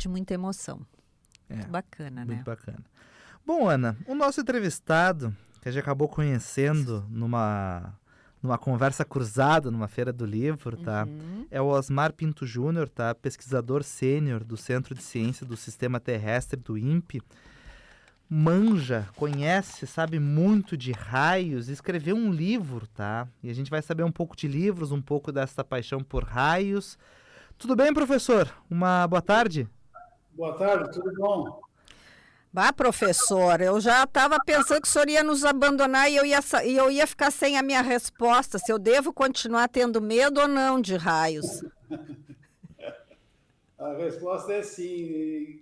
de muita emoção. Muito bacana, né? Muito bacana. Bom, Ana, o nosso entrevistado, que a gente acabou conhecendo numa conversa cruzada, numa feira do livro, tá? É o Osmar Pinto Júnior, tá? Pesquisador sênior do Centro de Ciência do Sistema Terrestre do INPE. Manja, conhece, sabe muito de raios, escreveu um livro, tá? E a gente vai saber um pouco de livros, um pouco dessa paixão por raios. Tudo bem, professor? Uma boa tarde. Boa tarde, tudo bom? Bah, professor, eu já estava pensando que o senhor ia nos abandonar e eu ia ficar sem a minha resposta, se eu devo continuar tendo medo ou não de raios. A resposta é sim.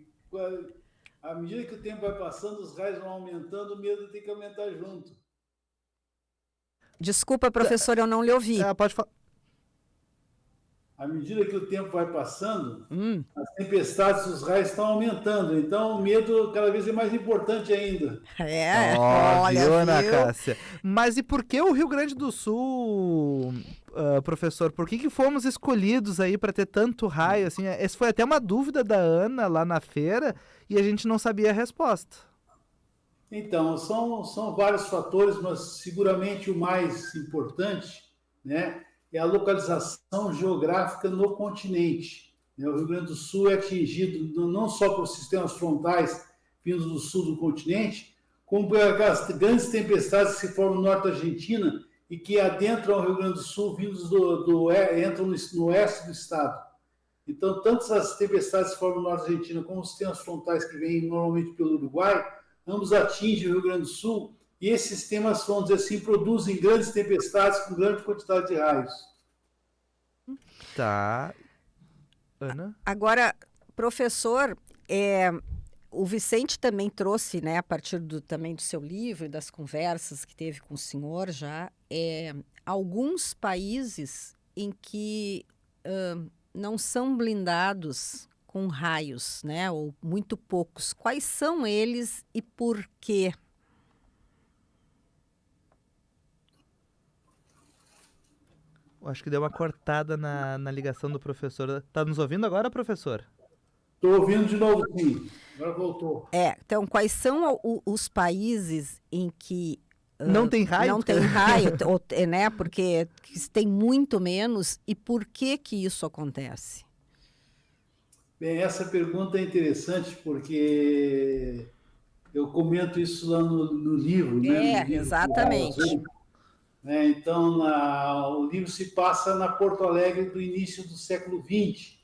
À medida que o tempo vai passando, os raios vão aumentando, o medo tem que aumentar junto. Desculpa, professor, eu não lhe ouvi. Pode falar. À medida que o tempo vai passando, as tempestades, os raios estão aumentando. Então, o medo cada vez é mais importante ainda. Olha, viu, Ana Cássia? Mas e por que o Rio Grande do Sul, professor? Por que fomos escolhidos aí para ter tanto raio? Assim, essa foi até uma dúvida da Ana lá na feira e a gente não sabia a resposta. Então, são vários fatores, mas seguramente o mais importante, né, é a localização geográfica no continente. O Rio Grande do Sul é atingido não só por sistemas frontais vindos do sul do continente, como por aquelas grandes tempestades que se formam no norte da Argentina e que adentram o Rio Grande do Sul, vindos entram no oeste do estado. Então, tanto as tempestades que se formam no norte da Argentina como os sistemas frontais que vêm normalmente pelo Uruguai, ambos atingem o Rio Grande do Sul. E esses sistemas, vamos dizer assim, produzem grandes tempestades com grande quantidade de raios. Tá. Ana? Agora, professor, o Vicente também trouxe, né, a partir também do seu livro e das conversas que teve com o senhor já, alguns países em que não são blindados com raios, né, ou muito poucos. Quais são eles e por quê? Acho que deu uma cortada na ligação do professor. Tá nos ouvindo agora, professor? Estou ouvindo de novo, sim. Agora voltou. Então, quais são os países em que não tem raio? Não tem raio, né? Porque tem muito menos. E por que isso acontece? Bem, essa pergunta é interessante porque eu comento isso lá no livro, né? No livro, exatamente. Então, o livro se passa na Porto Alegre do início do século XX,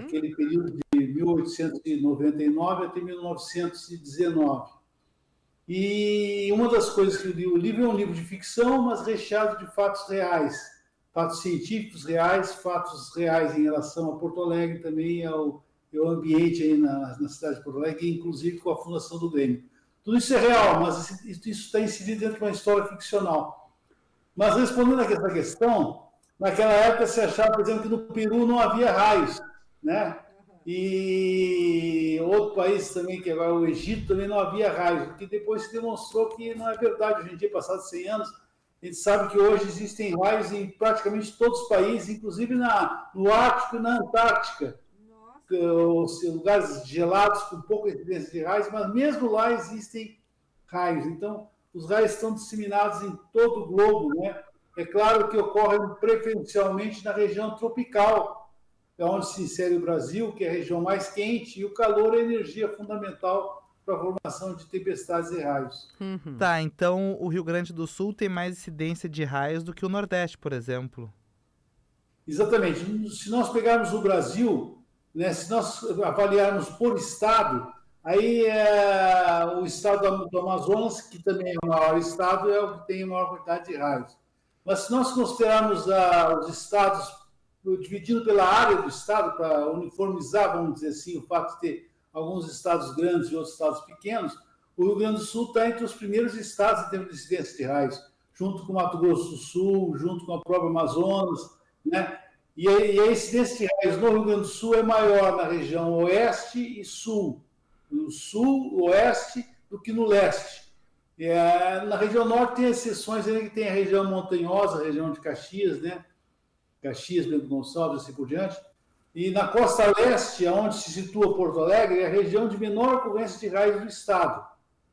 aquele período de 1899 até 1919. E uma das coisas que o livro é um livro de ficção, mas recheado de fatos reais, fatos científicos reais, fatos reais em relação a Porto Alegre também ao ambiente aí na cidade de Porto Alegre, inclusive com a fundação do Grêmio. Tudo isso é real, mas isso está inserido dentro de uma história ficcional. Mas respondendo a essa questão, naquela época se achava, por exemplo, que no Peru não havia raios, né? E outro país também, que agora o Egito, também não havia raios, porque depois se demonstrou que não é verdade. Hoje em dia, passados 100 anos, a gente sabe que hoje existem raios em praticamente todos os países, inclusive no Ártico e na Antártica. Lugares gelados com pouca incidência de raios, mas mesmo lá existem raios. Então, os raios estão disseminados em todo o globo, né? É claro que ocorrem preferencialmente na região tropical, é onde se insere o Brasil, que é a região mais quente, e o calor é a energia fundamental para a formação de tempestades e raios. Tá, então o Rio Grande do Sul tem mais incidência de raios do que o Nordeste, por exemplo. Exatamente. Se nós pegarmos o Brasil, né, se nós avaliarmos por estado, aí o estado do Amazonas, que também é o maior estado, é o que tem a maior quantidade de raios. Mas se nós considerarmos os estados, dividindo pela área do estado, para uniformizar, vamos dizer assim, o fato de ter alguns estados grandes e outros estados pequenos, o Rio Grande do Sul está entre os primeiros estados em termos de incidência de raios, junto com o Mato Grosso do Sul, junto com a própria Amazonas, né? E a incidência de raios no Rio Grande do Sul é maior na região oeste e sul, no sul, oeste, do que no leste. Na região norte tem exceções, que tem a região montanhosa, a região de Caxias, né? Caxias, Bento Gonçalves, assim por diante. E na costa leste, onde se situa Porto Alegre, é a região de menor ocorrência de raios do estado.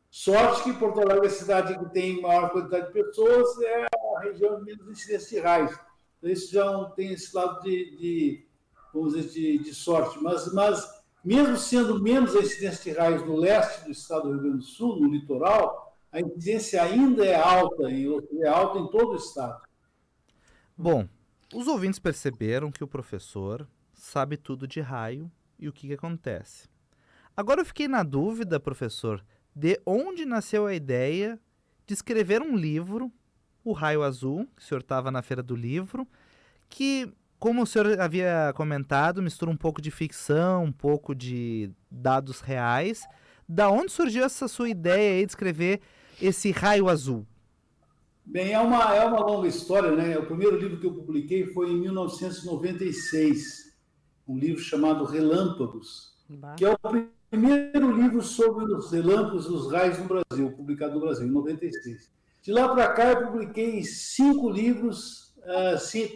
Sorte que Porto Alegre é a cidade que tem maior quantidade de pessoas, é a região de menos incidência de raios. Então, isso já tem esse lado vamos dizer, de sorte. Mas mesmo sendo menos a incidência de raios no leste do estado do Rio Grande do Sul, no litoral, a incidência ainda é alta em todo o estado. Bom, os ouvintes perceberam que o professor sabe tudo de raio e o que acontece. Agora eu fiquei na dúvida, professor, de onde nasceu a ideia de escrever um livro, O Raio Azul, que o senhor estava na Feira do Livro, que, como o senhor havia comentado, mistura um pouco de ficção, um pouco de dados reais. Da onde surgiu essa sua ideia aí de escrever esse Raio Azul? Bem, é uma longa história, né? O primeiro livro que eu publiquei foi em 1996, um livro chamado Relâmpagos, que é o primeiro livro sobre os relâmpagos e os raios no Brasil, publicado no Brasil, em 96. De lá para cá, eu publiquei 5 livros,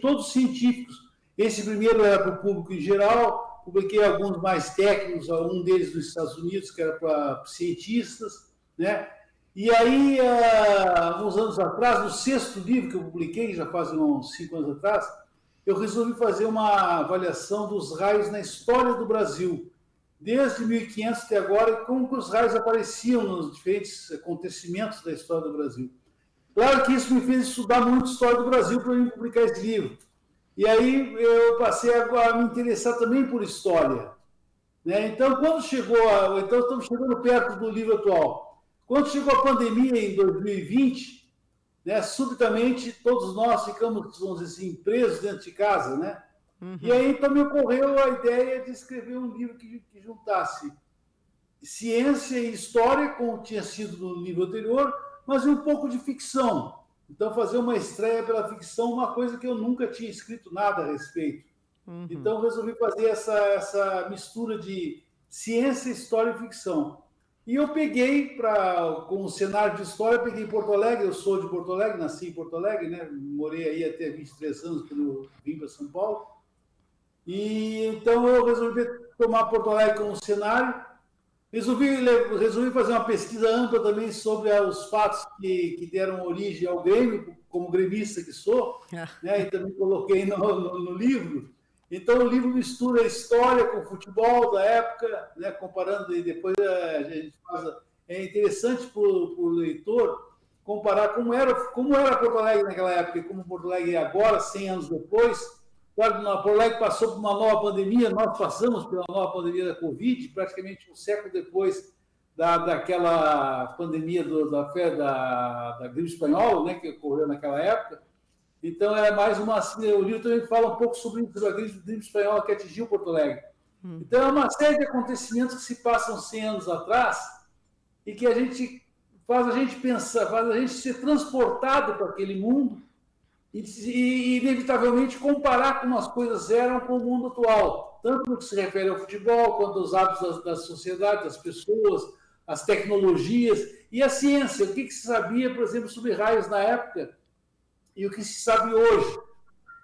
todos científicos. Esse primeiro era para o público em geral, publiquei alguns mais técnicos, um deles dos Estados Unidos, que era para cientistas, né? E aí, uns anos atrás, no 6º livro que eu publiquei, já faz uns 5 anos atrás, eu resolvi fazer uma avaliação dos raios na história do Brasil, desde 1500 até agora, e como que os raios apareciam nos diferentes acontecimentos da história do Brasil. Claro que isso me fez estudar muito a história do Brasil para eu publicar esse livro. E aí eu passei a me interessar também por história, né? Então, então estamos chegando perto do livro atual. Quando chegou a pandemia em 2020, né, subitamente todos nós ficamos, vamos dizer assim, presos dentro de casa, né? Uhum. E aí então me ocorreu a ideia de escrever um livro que juntasse ciência e história, como tinha sido no livro anterior, mas um pouco de ficção. Então fazer uma estreia pela ficção, uma coisa que eu nunca tinha escrito nada a respeito. Uhum. Então resolvi fazer essa mistura de ciência, história e ficção. E eu peguei, com o cenário de história, peguei Porto Alegre, eu sou de Porto Alegre, nasci em Porto Alegre, né? Morei aí até 23 anos quando eu vim para São Paulo. E então eu resolvi tomar Porto Alegre como cenário, resolvi fazer uma pesquisa ampla também sobre os fatos que deram origem ao Grêmio, como gremista que sou, né? E também coloquei no livro. Então, o livro mistura a história com o futebol da época, né, comparando, e depois a gente faz... É interessante para o leitor comparar como era Porto Alegre naquela época e como Porto Alegre é agora, 100 anos depois. Claro, Porto Alegre passou por uma nova pandemia, nós passamos pela nova pandemia da Covid, praticamente um século depois daquela pandemia da gripe espanhola, né, que ocorreu naquela época. Então, é mais uma... O livro também fala um pouco sobre a gripe espanhola que atingiu Porto Alegre. Então, é uma série de acontecimentos que se passam 100 anos atrás e que faz a gente pensar, faz a gente ser transportado para aquele mundo e, inevitavelmente, comparar como as coisas eram com o mundo atual, tanto no que se refere ao futebol, quanto aos hábitos da sociedade, das pessoas, as tecnologias e a ciência. O que se sabia, por exemplo, sobre raios na época e o que se sabe hoje.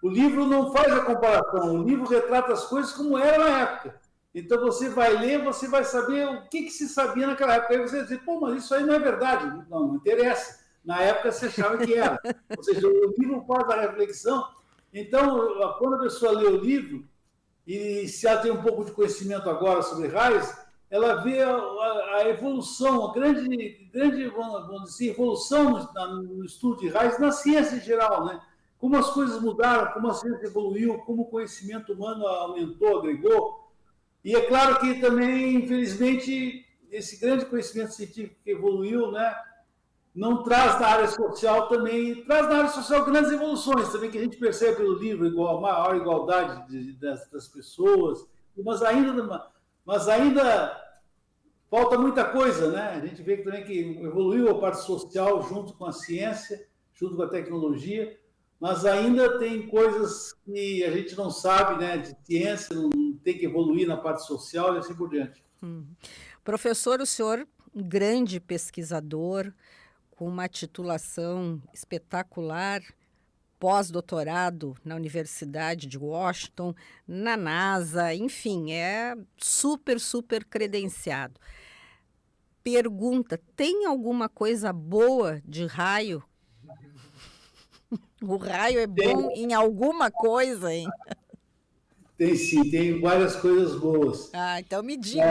O livro não faz a comparação, o livro retrata as coisas como era na época. Então você vai ler, você vai saber o que se sabia naquela época. Aí você vai dizer, pô, mas isso aí não é verdade. Não interessa. Na época você achava que era. Ou seja, o livro faz a reflexão. Então, quando a pessoa lê o livro, e se ela tem um pouco de conhecimento agora sobre raios, ela vê a evolução, a grande vamos dizer, evolução no estudo de raios, na ciência em geral, né? Como as coisas mudaram, como a ciência evoluiu, como o conhecimento humano aumentou, agregou. E é claro que também, infelizmente, esse grande conhecimento científico que evoluiu, né, não traz na área social também, traz na área social grandes evoluções também, que a gente percebe pelo livro, a maior igualdade das pessoas, mas ainda falta muita coisa, né? A gente vê também que evoluiu a parte social junto com a ciência, junto com a tecnologia, mas ainda tem coisas que a gente não sabe, né? De ciência, não tem que evoluir na parte social e assim por diante. Professor, o senhor, um grande pesquisador, com uma titulação espetacular, pós-doutorado na Universidade de Washington, na NASA, enfim, é super, super credenciado. Pergunta, tem alguma coisa boa de raio? O raio é bom em alguma coisa, hein? Tem sim, tem várias coisas boas. Ah, então me diga.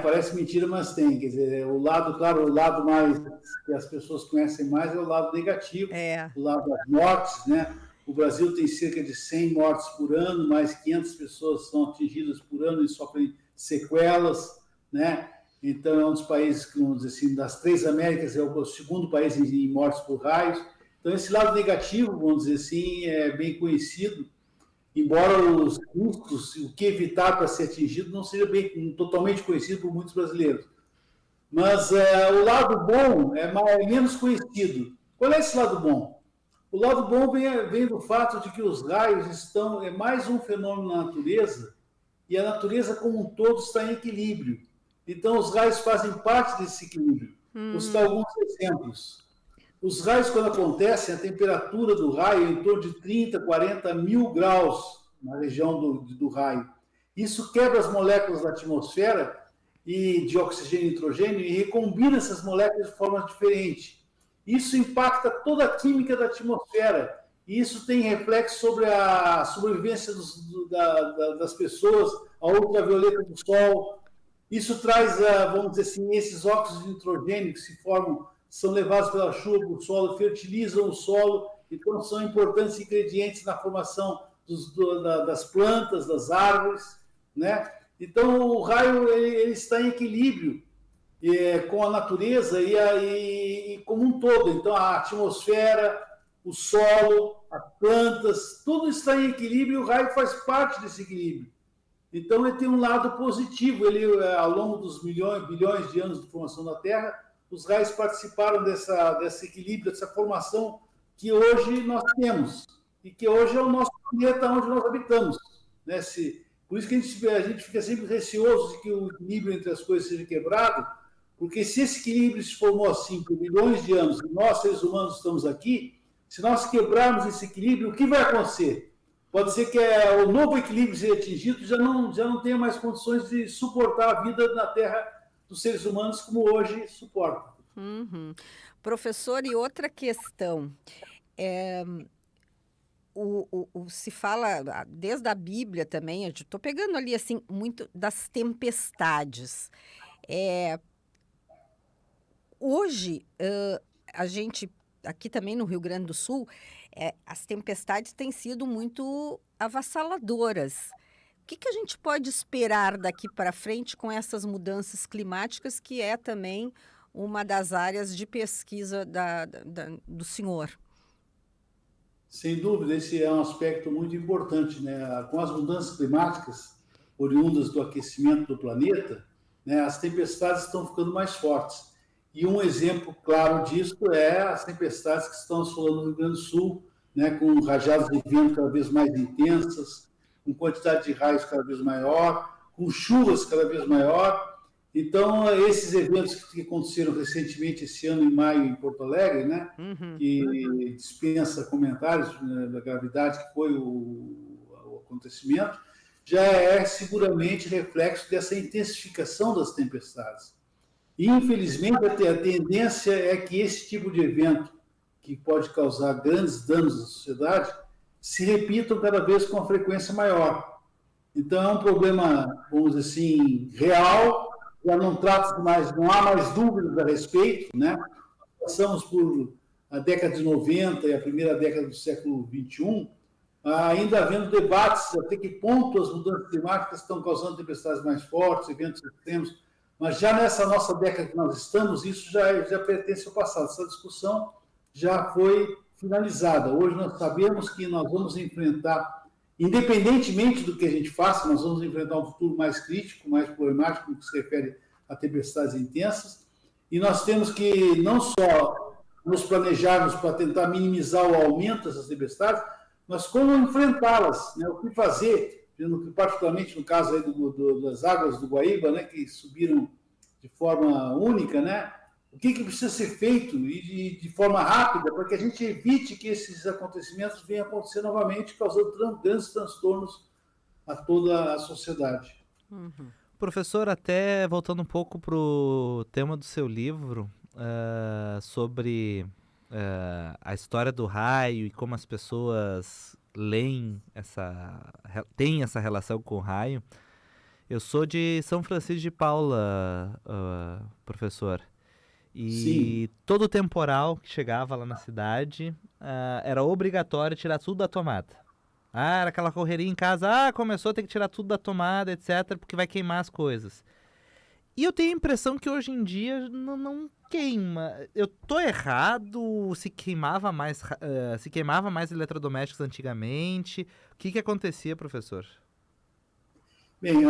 Parece mentira, mas tem. Quer dizer, o lado mais que as pessoas conhecem mais é o lado negativo, o lado das mortes, né? O Brasil tem cerca de 100 mortes por ano, mais 500 pessoas são atingidas por ano e sofrem sequelas, né? Então, é um dos países, vamos dizer assim, das 3 Américas, é o segundo país em mortes por raios. Então, esse lado negativo, vamos dizer assim, é bem conhecido, embora os custos, o que evitar para ser atingido, não seja totalmente conhecido por muitos brasileiros. Mas o lado bom é menos conhecido. Qual é esse lado bom? O lado bom vem do fato de que os raios é mais um fenômeno na natureza, e a natureza como um todo está em equilíbrio. Então, os raios fazem parte desse equilíbrio. Vou citar alguns exemplos. Os raios, quando acontecem, a temperatura do raio é em torno de 30, 40 mil graus na região do raio. Isso quebra as moléculas da atmosfera de oxigênio e nitrogênio e recombina essas moléculas de forma diferente. Isso impacta toda a química da atmosfera. E isso tem reflexo sobre a sobrevivência das pessoas, a ultravioleta do sol. Isso traz, vamos dizer assim, esses óxidos de nitrogênio que se formam, são levados pela chuva para o solo, fertilizam o solo, então são importantes ingredientes na formação das plantas, das árvores, né? Então o raio ele está em equilíbrio com a natureza e como um todo. Então a atmosfera, o solo, as plantas, tudo está em equilíbrio e o raio faz parte desse equilíbrio. Então ele tem um lado positivo. Ele, ao longo dos bilhões de anos de formação da Terra, os raios participaram desse equilíbrio, dessa formação que hoje nós temos e que hoje é o nosso planeta onde nós habitamos, né? Por isso que a gente fica sempre receoso de que o equilíbrio entre as coisas seja quebrado, porque se esse equilíbrio se formou assim por milhões de anos e nós, seres humanos, estamos aqui, se nós quebrarmos esse equilíbrio, o que vai acontecer? Pode ser que o novo equilíbrio seja atingido e já não tenha mais condições de suportar a vida na Terra dos seres humanos como hoje suportam. Professor, e outra questão, se fala desde a Bíblia também, eu estou pegando ali assim muito das tempestades. Hoje, a gente, aqui também no Rio Grande do Sul, as tempestades têm sido muito avassaladoras. O que a gente pode esperar daqui para frente com essas mudanças climáticas, que é também uma das áreas de pesquisa do senhor? Sem dúvida, esse é um aspecto muito importante, né? Com as mudanças climáticas oriundas do aquecimento do planeta, né, as tempestades estão ficando mais fortes. E um exemplo claro disso é as tempestades que estão assolando o Rio Grande do Sul, né, com rajadas de vento cada vez mais intensas, com quantidade de raios cada vez maior, com chuvas cada vez maior. Então, esses eventos que aconteceram recentemente esse ano, em maio, em Porto Alegre, né, que dispensa comentários, né, da gravidade que foi o acontecimento, já é seguramente reflexo dessa intensificação das tempestades. E, infelizmente, a tendência é que esse tipo de evento, que pode causar grandes danos à sociedade, se repitam cada vez com uma frequência maior. Então, é um problema, vamos dizer assim, real, já não há mais dúvidas a respeito, né? Passamos por a década de 90 e a primeira década do século XXI, ainda havendo debates até que ponto as mudanças climáticas estão causando tempestades mais fortes, eventos extremos, mas já nessa nossa década que nós estamos, isso já pertence ao passado. Essa discussão já foi finalizada. Hoje nós sabemos que nós vamos enfrentar, independentemente do que a gente faça, nós vamos enfrentar um futuro mais crítico, mais problemático no que se refere a tempestades intensas, e nós temos que não só nos planejarmos para tentar minimizar o aumento dessas tempestades, mas como enfrentá-las, né? O que fazer, particularmente no caso aí das águas do Guaíba, né, que subiram de forma única, né? o que precisa ser feito e de forma rápida para que a gente evite que esses acontecimentos venham a acontecer novamente, causando grandes transtornos a toda a sociedade. Uhum. Professor, até voltando um pouco para o tema do seu livro, sobre a história do raio e como as pessoas têm essa relação com o raio. Eu sou de São Francisco de Paula, professor. E Sim. todo temporal que chegava lá na cidade, era obrigatório tirar tudo da tomada. Era aquela correria em casa, começou a ter que tirar tudo da tomada, etc., porque vai queimar as coisas. E eu tenho a impressão que hoje em dia não queima. Eu tô errado? Se queimava mais eletrodomésticos antigamente? O que acontecia, professor? Bem,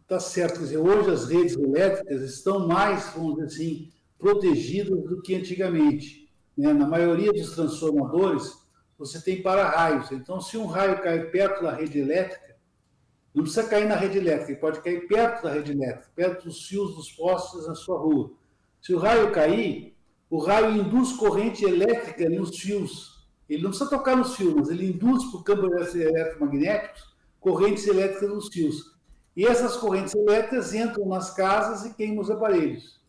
está certo. Quer dizer, hoje as redes elétricas estão mais, vamos dizer assim, protegidas do que antigamente, né? Na maioria dos transformadores, você tem para-raios. Então, se um raio cai perto da rede elétrica, não precisa cair na rede elétrica, ele pode cair perto da rede elétrica, perto dos fios dos postes na sua rua. Se o raio cair, o raio induz corrente elétrica nos fios. Ele não precisa tocar nos fios, mas ele induz por campos eletromagnéticos correntes elétricas nos fios. E essas correntes elétricas entram nas casas e queimam os aparelhos.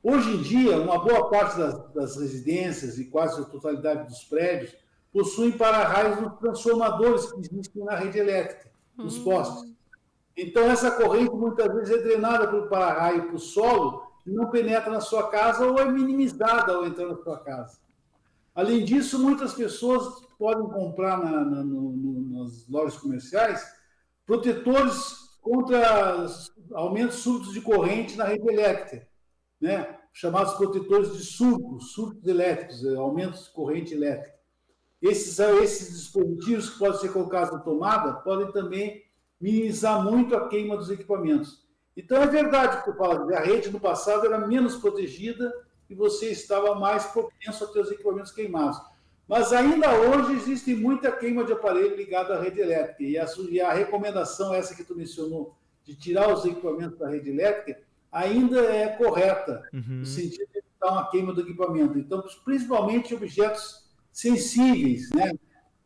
Hoje em dia, uma boa parte das residências e quase a totalidade dos prédios possuem para-raios nos transformadores que existem na rede elétrica, nos postes. Então, essa corrente muitas vezes é drenada pelo para-raio para o solo e não penetra na sua casa ou é minimizada ao entrar na sua casa. Além disso, muitas pessoas podem comprar nas lojas comerciais protetores contra aumentos súbitos de corrente na rede elétrica, né? Chamados protetores de surtos elétricos, aumentos de corrente elétrica. Esses dispositivos que podem ser colocados na tomada podem também minimizar muito a queima dos equipamentos. Então, é verdade que eu falo, a rede no passado era menos protegida e você estava mais propenso a ter os equipamentos queimados. Mas ainda hoje existe muita queima de aparelho ligado à rede elétrica. E a recomendação, essa que tu mencionou, de tirar os equipamentos da rede elétrica, ainda é correta, no sentido de evitar uma queima do equipamento. Então, principalmente objetos sensíveis, né?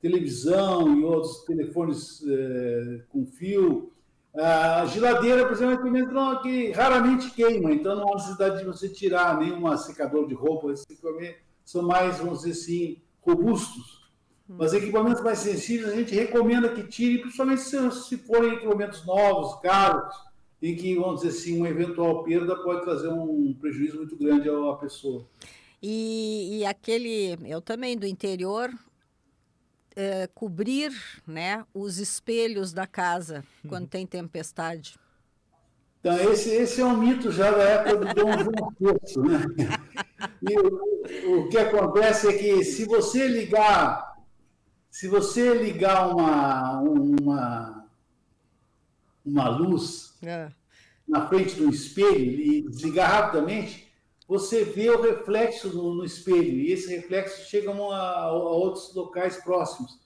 Televisão e outros telefones com fio. A geladeira, por exemplo, é um equipamento que raramente queima, então não há necessidade de você tirar nenhum secador de roupa. Esses equipamentos são mais, vamos dizer assim, robustos. Mas equipamentos mais sensíveis a gente recomenda que tire, principalmente se forem equipamentos novos, caros, em que, vamos dizer assim, uma eventual perda pode trazer um prejuízo muito grande à pessoa. E eu também do interior, cobrir, né, os espelhos da casa quando tem tempestade. Então, esse é um mito já da época do Dom João VI, né? E o que acontece é que se você ligar uma luz na frente do espelho e desligar rapidamente, você vê o reflexo no espelho, e esse reflexo chega a outros locais próximos.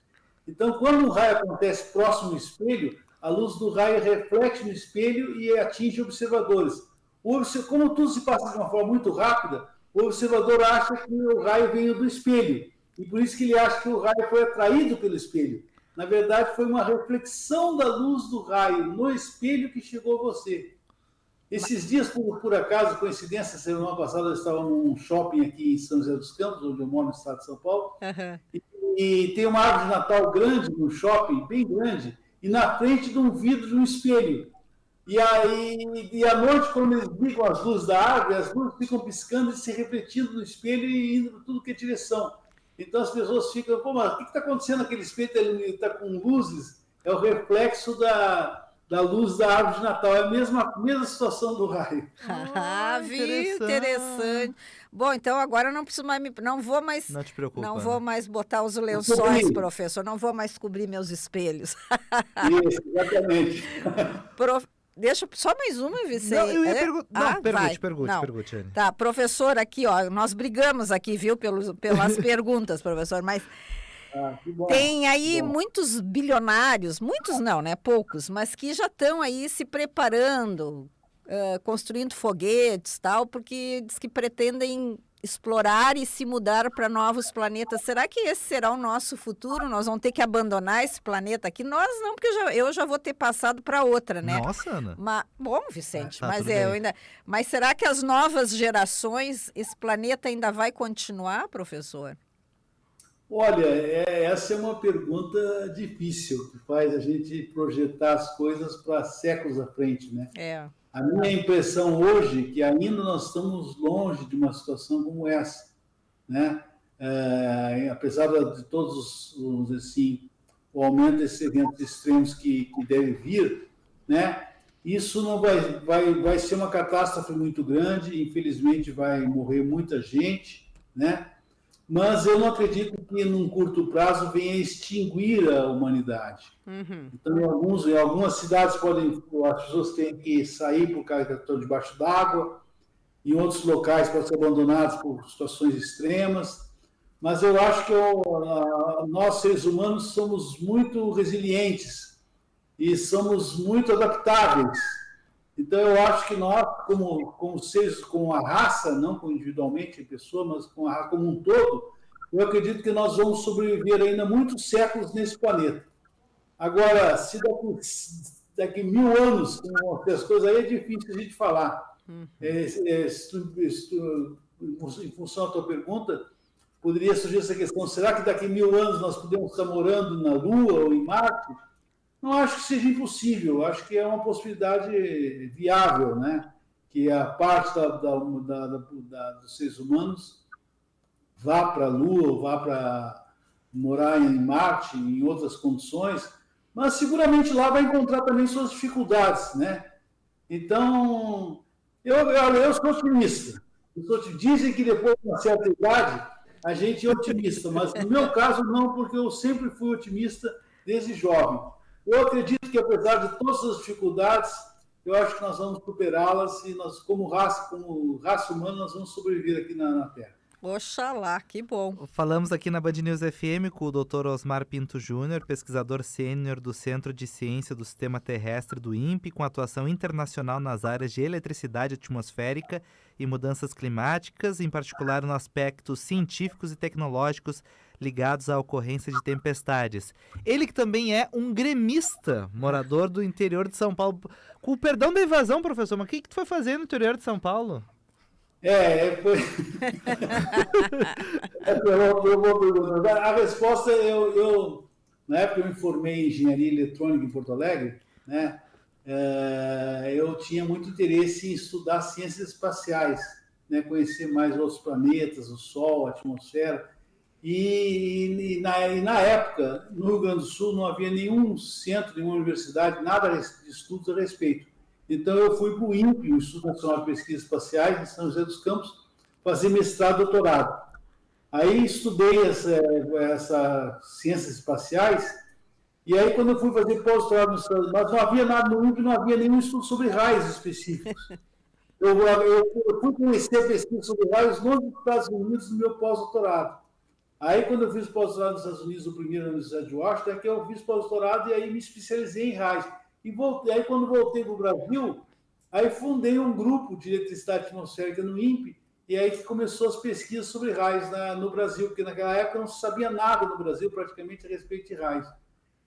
Então, quando um raio acontece próximo do espelho, a luz do raio reflete no espelho e atinge observadores. Como tudo se passa de uma forma muito rápida, o observador acha que o raio veio do espelho, e por isso que ele acha que o raio foi atraído pelo espelho. Na verdade, foi uma reflexão da luz do raio no espelho que chegou a você. Esses dias, por acaso, coincidência, semana passada eu estava num shopping aqui em São José dos Campos, onde eu moro no estado de São Paulo, e tem uma árvore de Natal grande no shopping, bem grande, e na frente de um vidro de um espelho. E à noite, quando eles ligam as luzes da árvore, as luzes ficam piscando e se refletindo no espelho e indo para tudo que é direção. Então as pessoas ficam, mas o que está acontecendo naquele espelho? Ele está com luzes, é o reflexo da luz da árvore de Natal. É a mesma situação do raio. Viu? Interessante. Bom, então agora eu não vou mais. Não te preocupa. Não vou mais botar os lençóis, professor. Não vou mais cobrir meus espelhos. Isso, exatamente. Deixa só mais uma, Vicente. Não, eu ia perguntar. Pergunte, Anne. Tá, professor, aqui, ó, nós brigamos aqui, viu, pelas perguntas, professor, mas tem aí muitos bilionários, muitos não, né, poucos, mas que já estão aí se preparando construindo foguetes, tal, porque diz que pretendem explorar e se mudar para novos planetas. Será que esse será o nosso futuro? Nós vamos ter que abandonar esse planeta aqui? Nós não, porque eu já vou ter passado para outra, né? Nossa, Ana. Bom, Vicente, Tá, mas tudo bem. mas será que as novas gerações, esse planeta ainda vai continuar, professor? Olha, essa é uma pergunta difícil, que faz a gente projetar as coisas para séculos à frente, né? É. A minha impressão hoje é que ainda nós estamos longe de uma situação como essa, né? Apesar de todos assim, o aumento desses eventos extremos que deve vir, né? Isso não vai ser uma catástrofe muito grande, infelizmente vai morrer muita gente, né? Mas eu não acredito que num curto prazo venha extinguir a humanidade. Uhum. Então, em algumas cidades as pessoas têm que sair por causa que estão debaixo d'água, em outros locais podem ser abandonados por situações extremas, mas eu acho que nós, seres humanos, somos muito resilientes e somos muito adaptáveis. Então, eu acho que nós, como seres, como a raça, não individualmente a pessoa, mas como um todo, eu acredito que nós vamos sobreviver ainda muitos séculos nesse planeta. Agora, se daqui 1000 anos, as coisas aí é difícil a gente falar. Em função da tua pergunta, poderia surgir essa questão, será que daqui 1000 anos nós podemos estar morando na Lua ou em Marte? Não acho que seja impossível, acho que é uma possibilidade viável, né? Que a parte dos seres humanos vá para a Lua, vá para morar em Marte, em outras condições, mas seguramente lá vai encontrar também suas dificuldades, né? Então, eu sou otimista. Dizem que depois de uma certa idade a gente é otimista, mas no meu caso não, porque eu sempre fui otimista desde jovem. Eu acredito que, apesar de todas as dificuldades, eu acho que nós vamos superá-las e nós, como raça humana, nós vamos sobreviver aqui na Terra. Oxalá, que bom. Falamos aqui na Band News FM com o Dr. Osmar Pinto Júnior, pesquisador sênior do Centro de Ciência do Sistema Terrestre do INPE, com atuação internacional nas áreas de eletricidade atmosférica e mudanças climáticas, em particular nos aspectos científicos e tecnológicos ligados à ocorrência de tempestades. Ele que também é um gremista, morador do interior de São Paulo. Com o perdão da invasão, professor, mas o que tu foi fazer no interior de São Paulo? Foi uma boa pergunta. A resposta, na época eu me formei em engenharia eletrônica em Porto Alegre, né? Eu tinha muito interesse em estudar ciências espaciais, né? Conhecer mais os planetas, o Sol, a atmosfera. E na época, no Rio Grande do Sul, não havia nenhum centro, nenhuma universidade, nada de estudos a respeito. Então, eu fui para o INPE, o Instituto Nacional de Pesquisas Espaciais, em São José dos Campos, fazer mestrado e doutorado. Aí, estudei essas ciências espaciais, e aí, quando eu fui fazer pós-doutorado nos Estados Unidos, mas não havia nada no INPE, não havia nenhum estudo sobre raios específicos. Eu fui conhecer a pesquisa sobre raios nos Estados Unidos no meu pós-doutorado. Aí, quando eu fiz pós-doutorado nos Estados Unidos, o primeiro na Universidade de Washington, é que eu fiz pós-doutorado e aí me especializei em raios. E aí, quando voltei para o Brasil, aí fundei um grupo de eletricidade atmosférica no INPE, e aí que começou as pesquisas sobre raios no Brasil, porque naquela época não se sabia nada no Brasil, praticamente, a respeito de raios.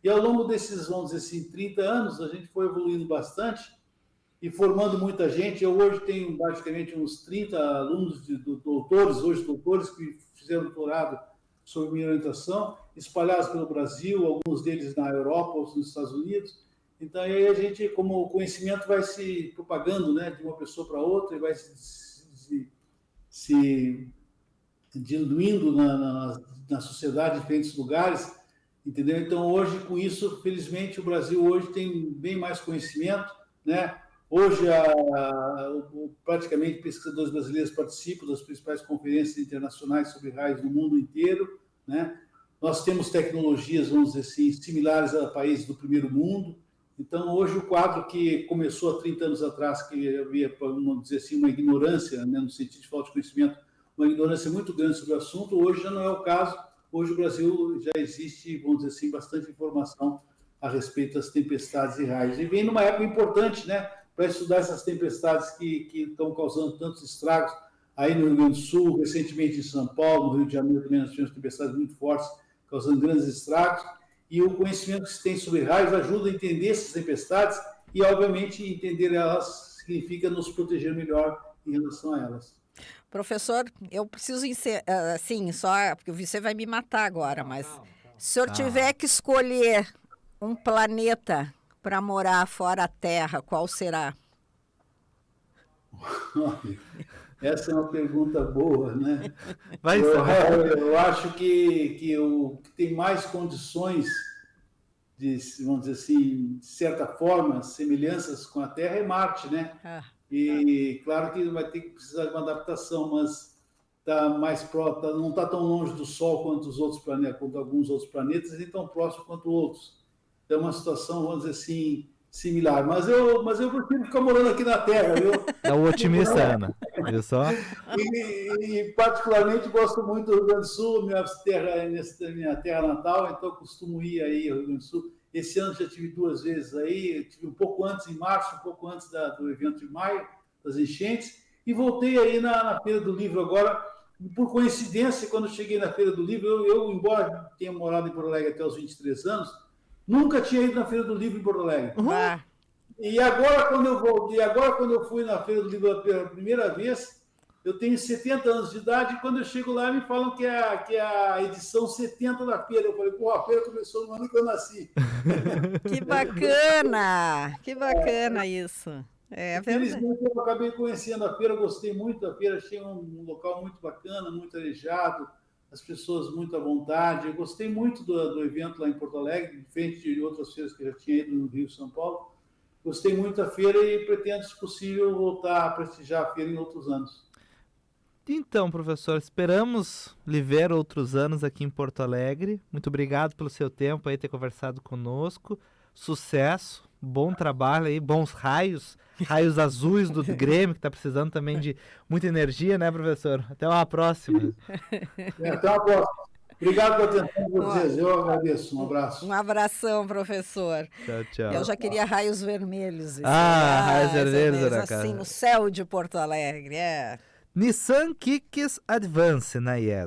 E ao longo desses, vamos dizer assim, 30 anos, a gente foi evoluindo bastante e formando muita gente. Eu hoje tenho praticamente uns 30 alunos, doutores, que fizeram doutorado sobre minha orientação, espalhados pelo Brasil, alguns deles na Europa, outros nos Estados Unidos. Então, aí a gente, como o conhecimento vai se propagando, né, de uma pessoa para outra e vai se diluindo na sociedade em diferentes lugares, entendeu? Então, hoje, com isso, felizmente, o Brasil hoje tem bem mais conhecimento, né? Hoje, praticamente, pesquisadores brasileiros participam das principais conferências internacionais sobre raios no mundo inteiro, né? Nós temos tecnologias, vamos dizer assim, similares a países do primeiro mundo. Então, hoje, o quadro que começou há 30 anos atrás, que havia, vamos dizer assim, uma ignorância, né, no sentido de falta de conhecimento, uma ignorância muito grande sobre o assunto, hoje já não é o caso. Hoje, o Brasil já existe, vamos dizer assim, bastante informação a respeito das tempestades e raios. E vem numa época importante, né, para estudar essas tempestades que estão causando tantos estragos aí no Rio Grande do Sul, recentemente em São Paulo, no Rio de Janeiro também nós tivemos tempestades muito fortes, causando grandes estragos, e o conhecimento que se tem sobre raios ajuda a entender essas tempestades e, obviamente, entender elas significa nos proteger melhor em relação a elas. Professor, eu preciso assim, só porque você vai me matar agora, mas se o senhor tiver que escolher um planeta para morar fora da Terra, qual será? Essa é uma pergunta boa, né? Vai eu acho que o que tem mais condições de, vamos dizer assim, de certa forma, semelhanças com a Terra é Marte, né? E claro que vai ter que precisar de uma adaptação, mas tá mais próximo, não está tão longe do Sol quanto os outros planetas, quanto alguns outros planetas, nem tão próximo quanto outros. Então é uma situação, vamos dizer assim, similar. Mas eu prefiro ficar morando aqui na Terra, viu? É o otimista, Ana. Viu só? E particularmente gosto muito do Rio Grande do Sul, minha terra natal, então costumo ir aí ao Rio Grande do Sul. Esse ano já tive 2 vezes aí, tive um pouco antes, em março, um pouco antes do evento de maio, das enchentes, e voltei aí na Feira do Livro agora. Por coincidência, quando cheguei na Feira do Livro, eu embora tenha morado em Porto Alegre até os 23 anos, nunca tinha ido na Feira do Livro em Porto Alegre. E agora, quando eu fui na Feira do Livro pela primeira vez, eu tenho 70 anos de idade, e quando eu chego lá, me falam que é a edição 70 da feira. Eu falei, pô, a feira começou no ano que eu nasci. Que bacana! Que bacana isso. Infelizmente, eu acabei conhecendo a feira, gostei muito da feira, achei um local muito bacana, muito arejado, as pessoas muito à vontade. Eu gostei muito do evento lá em Porto Alegre, diferente de outras feiras que eu já tinha ido no Rio e São Paulo. Gostei muito da feira e pretendo, se possível, voltar a prestigiar a feira em outros anos. Então, professor, esperamos lhe ver outros anos aqui em Porto Alegre. Muito obrigado pelo seu tempo aí, ter conversado conosco. Sucesso, bom trabalho aí, bons raios azuis do Grêmio, que está precisando também de muita energia, né, professor? Até uma próxima. Até uma próxima. Obrigado pela atenção de vocês, eu agradeço. Um abraço. Um abração, professor. Tchau, tchau. Eu já queria raios vermelhos. Raios vermelhos, assim, no céu de Porto Alegre, Nissan Kicks Advance na IES.